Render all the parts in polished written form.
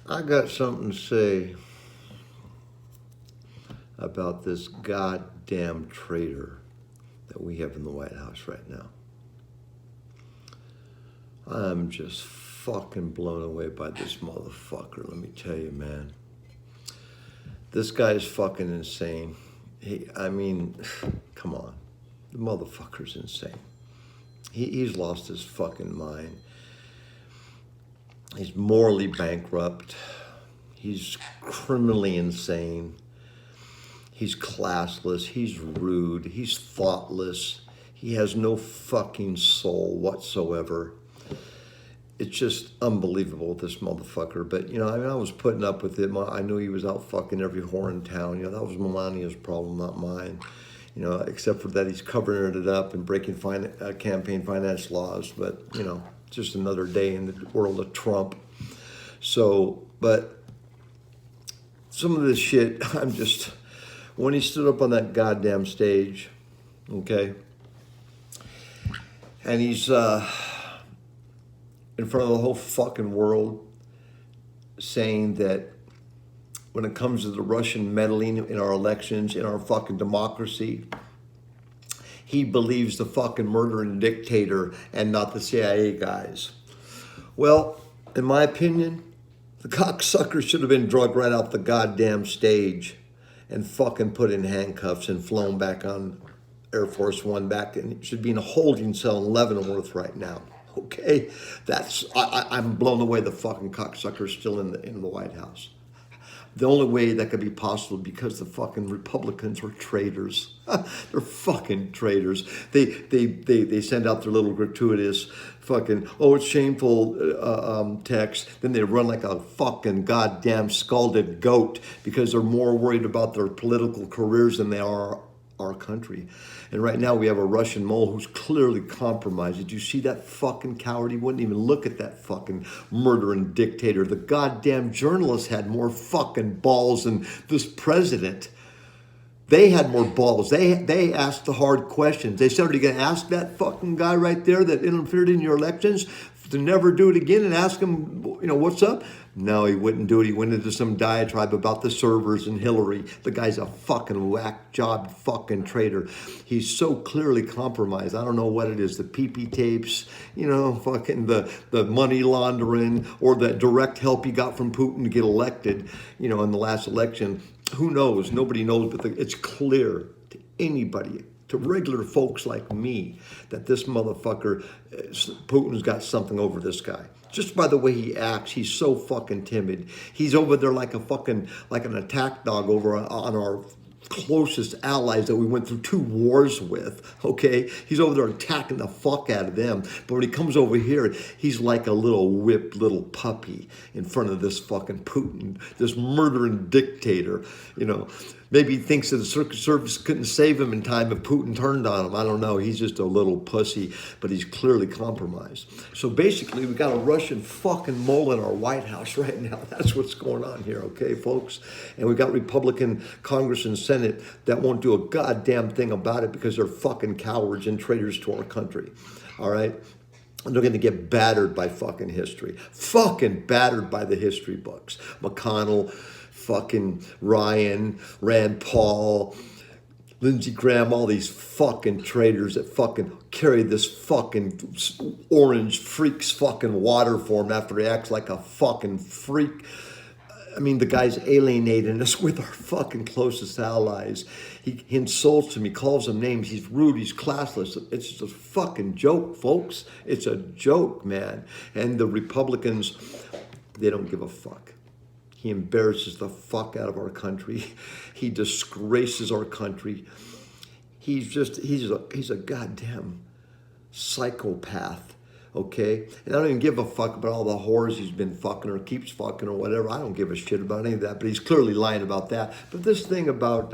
I got something to say about this goddamn traitor that we have in the White House right now. I'm just fucking blown away by this motherfucker, let me tell you, man. This guy is fucking insane. Come on. The motherfucker's insane. He's lost his fucking mind. He's morally bankrupt. He's criminally insane. He's classless. He's rude. He's thoughtless. He has no fucking soul whatsoever. It's just unbelievable with this motherfucker. But, I was putting up with it. I knew he was out fucking every whore in town. That was Melania's problem, not mine. Except for that he's covering it up and breaking campaign finance laws. But, just another day in the world of Trump. But some of this shit, when he stood up on that goddamn stage, okay, and he's in front of the whole fucking world saying that when it comes to the Russian meddling in our elections, in our fucking democracy, he believes the fucking murdering dictator and not the CIA guys. Well, in my opinion, the cocksucker should have been drugged right off the goddamn stage and fucking put in handcuffs and flown back on Air Force One back, and should be in a holding cell in Leavenworth right now. Okay, I'm blown away. The fucking cocksucker's still in the White House. The only way that could be possible because the fucking Republicans are traitors. They're fucking traitors. They send out their little gratuitous fucking, it's shameful text. Then they run like a fucking goddamn scalded goat because they're more worried about their political careers than they are our country. And right now we have a Russian mole who's clearly compromised. Did you see that fucking coward? He wouldn't even look at that fucking murdering dictator. The goddamn journalists had more fucking balls than this president. They had more balls. They asked the hard questions. They said, are you going to ask that fucking guy right there that interfered in your elections to never do it again and ask him, what's up? No, he wouldn't do it. He went into some diatribe about the servers and Hillary. The guy's a fucking whack job fucking traitor. He's so clearly compromised. I don't know what it is, the PP tapes, fucking the money laundering or the direct help he got from Putin to get elected, in the last election. Who knows? Nobody knows, but it's clear to anybody, to regular folks like me, that this motherfucker, Putin's got something over this guy. Just by the way he acts, he's so fucking timid. He's over there like an attack dog over on our closest allies that we went through 2 wars with, okay? He's over there attacking the fuck out of them. But when he comes over here, he's like a little whipped little puppy in front of this fucking Putin, this murdering dictator, Maybe he thinks that the Secret Service couldn't save him in time if Putin turned on him. I don't know. He's just a little pussy, but he's clearly compromised. So basically, we got a Russian fucking mole in our White House right now. That's what's going on here, okay, folks? And we got Republican Congress and Senate that won't do a goddamn thing about it because they're fucking cowards and traitors to our country, all right? And they're going to get battered by fucking history. Fucking battered by the history books. McConnell, fucking Ryan, Rand Paul, Lindsey Graham, all these fucking traitors that fucking carry this fucking orange freak's fucking water for him after he acts like a fucking freak. The guy's alienating us with our fucking closest allies. He insults them. He calls them names. He's rude. He's classless. It's just a fucking joke, folks. It's a joke, man. And the Republicans, they don't give a fuck. He embarrasses the fuck out of our country. He disgraces our country. He's a goddamn psychopath. Okay? And I don't even give a fuck about all the whores he's been fucking or keeps fucking or whatever. I don't give a shit about any of that, but he's clearly lying about that. But this thing about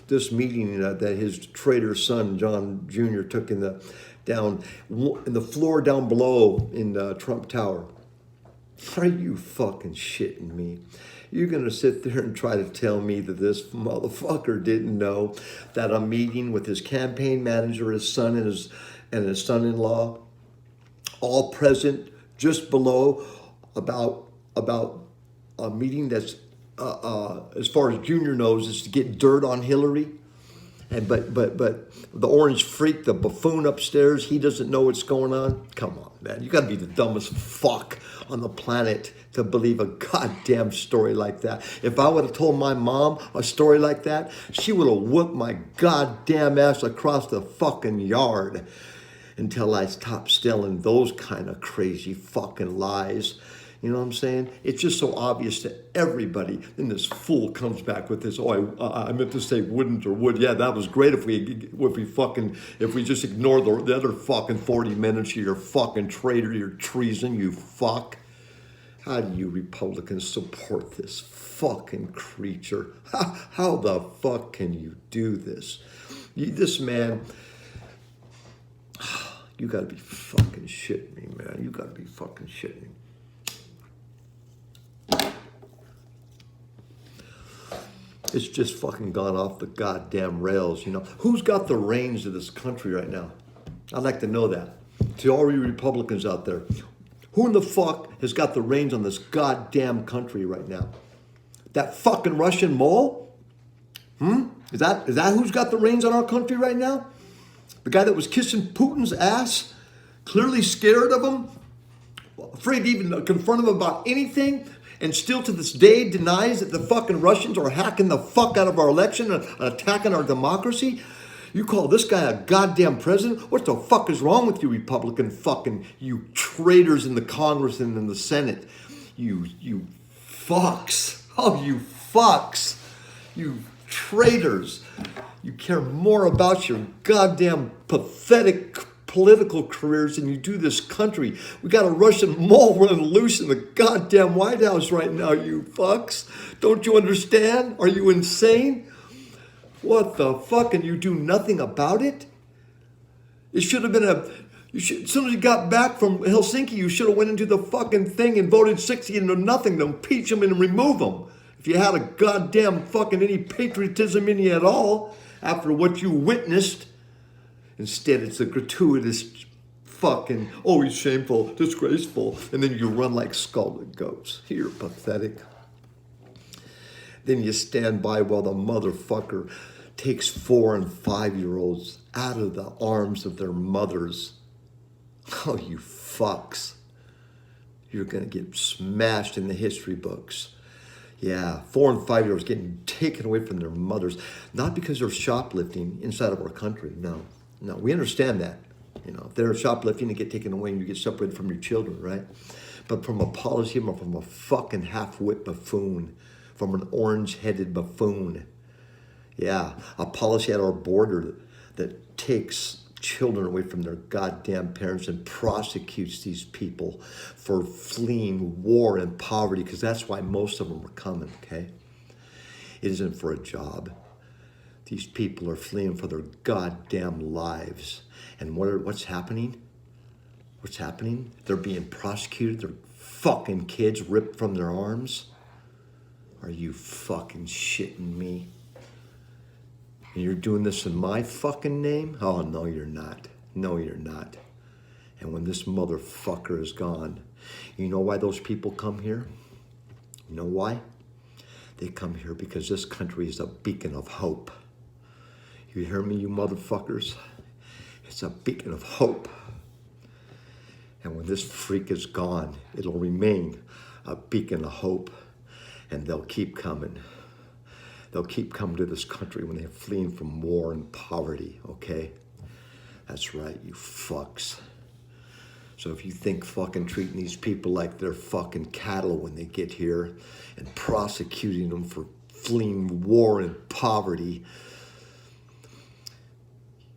this meeting that his traitor son, John Jr., took in the floor down below in Trump Tower. Are you fucking shitting me? You're going to sit there and try to tell me that this motherfucker didn't know that a meeting with his campaign manager, his son, and his son-in-law, all present just below about a meeting that's, as far as Junior knows, is to get dirt on Hillary. And but the orange freak, the buffoon upstairs, he doesn't know what's going on. Come on, man. You got to be the dumbest fuck on the planet to believe a goddamn story like that. If I would have told my mom a story like that, she would have whooped my goddamn ass across the fucking yard until I stopped telling those kind of crazy fucking lies. You know what I'm saying? It's just so obvious to everybody. Then this fool comes back with this. Oh, I meant to say wouldn't or would. Yeah, that was great if we just ignore the other fucking 40 minutes of your fucking traitor, your treason, you fuck. How do you Republicans support this fucking creature? How the fuck can you do this? This man, you gotta be fucking shitting me, man. You gotta be fucking shitting me. It's just fucking gone off the goddamn rails, you know. Who's got the reins of this country right now? I'd like to know that. To all you Republicans out there, who in the fuck has got the reins on this goddamn country right now? That fucking Russian mole? Is that who's got the reins on our country right now? The guy that was kissing Putin's ass, clearly scared of him, afraid to even confront him about anything, and still to this day denies that the fucking Russians are hacking the fuck out of our election and attacking our democracy? You call this guy a goddamn president? What the fuck is wrong with you, Republican fucking, you traitors in the Congress and in the Senate? You fucks. Oh, you fucks. You traitors. You care more about your goddamn pathetic political careers than you do this country. We got a Russian mole running loose in the goddamn White House right now, you fucks. Don't you understand? Are you insane? What the fuck? And you do nothing about it? It should have been as soon as you got back from Helsinki, you should have went into the fucking thing and voted 60 into nothing to impeach him and remove him. If you had a goddamn fucking any patriotism in you at all after what you witnessed. Instead, it's a gratuitous fucking, oh, he's shameful, disgraceful, and then you run like scalded goats. You're pathetic. Then you stand by while the motherfucker takes 4 and 5-year-olds out of the arms of their mothers. Oh, you fucks. You're going to get smashed in the history books. Yeah, 4 and 5-year-olds getting taken away from their mothers, not because they're shoplifting inside of our country, no. No, we understand that. You know, if they're shoplifting and get taken away and you get separated from your children, right? But from a policy, from a fucking half-wit buffoon, from an orange-headed buffoon. Yeah, a policy at our border that takes children away from their goddamn parents and prosecutes these people for fleeing war and poverty, because that's why most of them are coming, okay? It isn't for a job. These people are fleeing for their goddamn lives. And what's happening? What's happening? They're being prosecuted. Their fucking kids ripped from their arms. Are you fucking shitting me? And you're doing this in my fucking name? Oh, no, you're not. No, you're not. And when this motherfucker is gone, you know why those people come here? You know why? They come here because this country is a beacon of hope. You hear me, you motherfuckers? It's a beacon of hope. And when this freak is gone, it'll remain a beacon of hope. And they'll keep coming. They'll keep coming to this country when they're fleeing from war and poverty, okay? That's right, you fucks. So if you think fucking treating these people like they're fucking cattle when they get here and prosecuting them for fleeing war and poverty,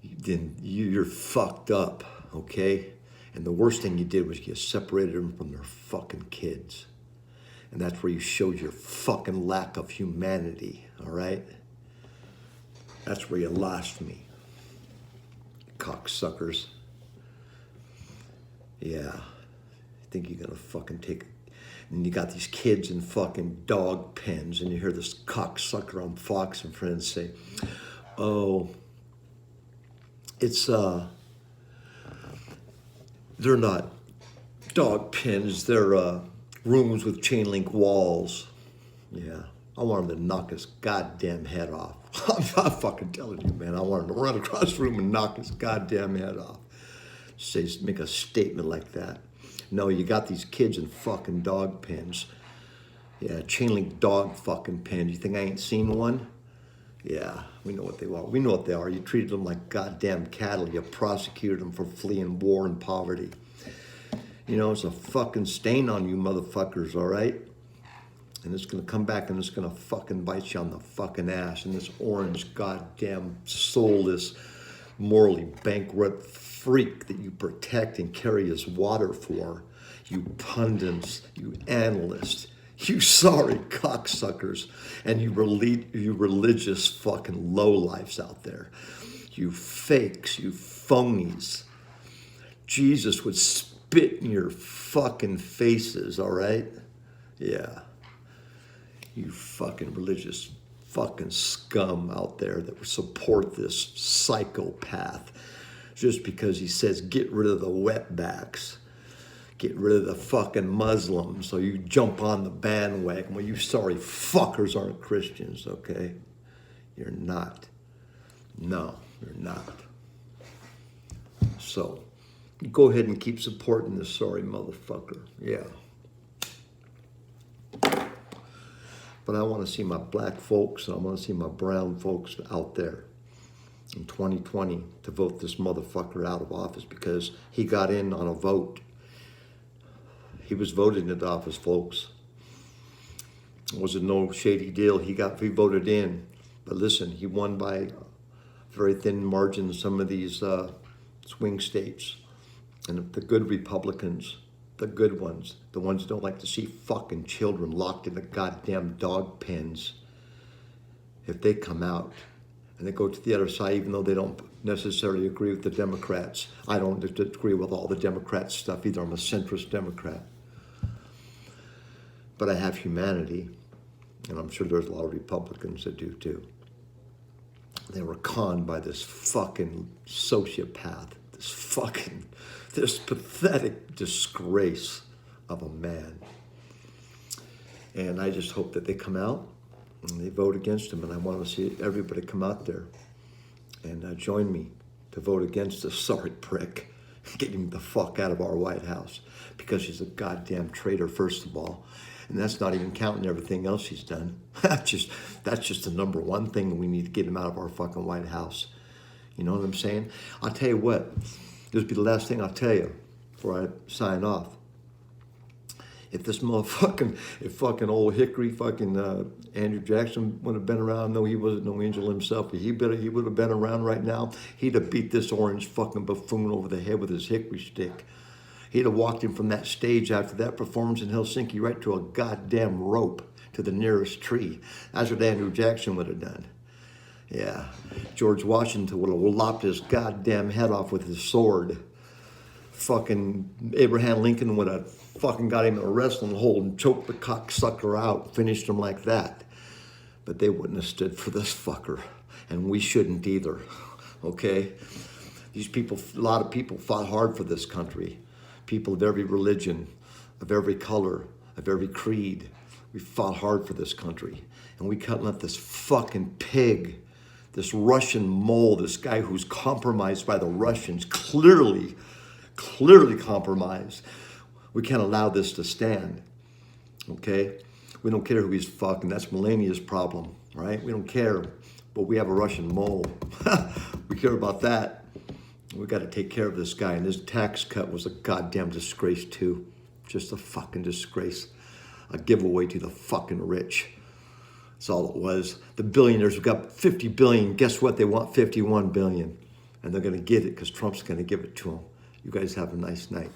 then you're fucked up, okay? And the worst thing you did was you separated them from their fucking kids. And that's where you showed your fucking lack of humanity, all right? That's where you lost me, cocksuckers. Yeah, I think you're gonna fucking take it. And you got these kids in fucking dog pens, and you hear this cocksucker on Fox and Friends say, oh, it's, they're not dog pens, they're rooms with chain link walls. Yeah, I want him to knock his goddamn head off. I'm fucking telling you, man. I want him to run across the room and knock his goddamn head off. Make a statement like that. No, you got these kids in fucking dog pens. Yeah, chain link dog fucking pens. You think I ain't seen one? Yeah, we know what they are. We know what they are. You treated them like goddamn cattle. You prosecuted them for fleeing war and poverty. You know, it's a fucking stain on you motherfuckers, all right? And it's going to come back and it's going to fucking bite you on the fucking ass. And this orange goddamn soulless, morally bankrupt freak that you protect and carry as water for, you pundits, you analysts, you sorry cocksuckers, and you religious fucking lowlifes out there. You fakes, you phonies. Jesus would spit in your fucking faces, all right? Yeah. You fucking religious fucking scum out there that support this psychopath just because he says get rid of the wetbacks, get rid of the fucking Muslims, so you jump on the bandwagon. Well, you sorry fuckers aren't Christians, okay? You're not. No, you're not. So, go ahead and keep supporting this sorry motherfucker. Yeah. But I want to see my black folks and I want to see my brown folks out there in 2020 to vote this motherfucker out of office because he got in on a vote. He was voted into office, folks. It was no shady deal. He voted in. But listen, he won by a very thin margin in some of these swing states. And the good Republicans, the good ones, the ones who don't like to see fucking children locked in the goddamn dog pens, if they come out and they go to the other side, even though they don't necessarily agree with the Democrats. I don't agree with all the Democrat stuff either. I'm a centrist Democrat. But I have humanity, and I'm sure there's a lot of Republicans that do too. They were conned by this fucking sociopath, this pathetic disgrace of a man. And I just hope that they come out and they vote against him. And I want to see everybody come out there and join me to vote against this sorry prick, get him the fuck out of our White House because he's a goddamn traitor, first of all. And that's not even counting everything else he's done. That's just the number one thing that we need to get him out of our fucking White House. You know what I'm saying? I'll tell you what, this will be the last thing I'll tell you before I sign off. If this motherfucking, if fucking old Hickory, fucking Andrew Jackson would have been around, no, he wasn't no angel himself, but he would have been around right now, he'd have beat this orange fucking buffoon over the head with his hickory stick. He'd have walked him from that stage after that performance in Helsinki right to a goddamn rope to the nearest tree. That's what Andrew Jackson would have done. Yeah, George Washington would have lopped his goddamn head off with his sword. Fucking Abraham Lincoln would have fucking got him in a wrestling hold and choked the cocksucker out, finished him like that. But they wouldn't have stood for this fucker, and we shouldn't either, okay? These people, a lot of people fought hard for this country. People of every religion, of every color, of every creed. We fought hard for this country. And we can't let this fucking pig, this Russian mole, this guy who's compromised by the Russians, clearly compromised. We can't allow this to stand, okay? We don't care who he's fucking. That's Melania's problem, right? We don't care, but we have a Russian mole. We care about that. We got to take care of this guy. And this tax cut was a goddamn disgrace too. Just a fucking disgrace. A giveaway to the fucking rich. That's all it was. The billionaires have got 50 billion. Guess what? They want 51 billion. And they're going to get it because Trump's going to give it to them. You guys have a nice night.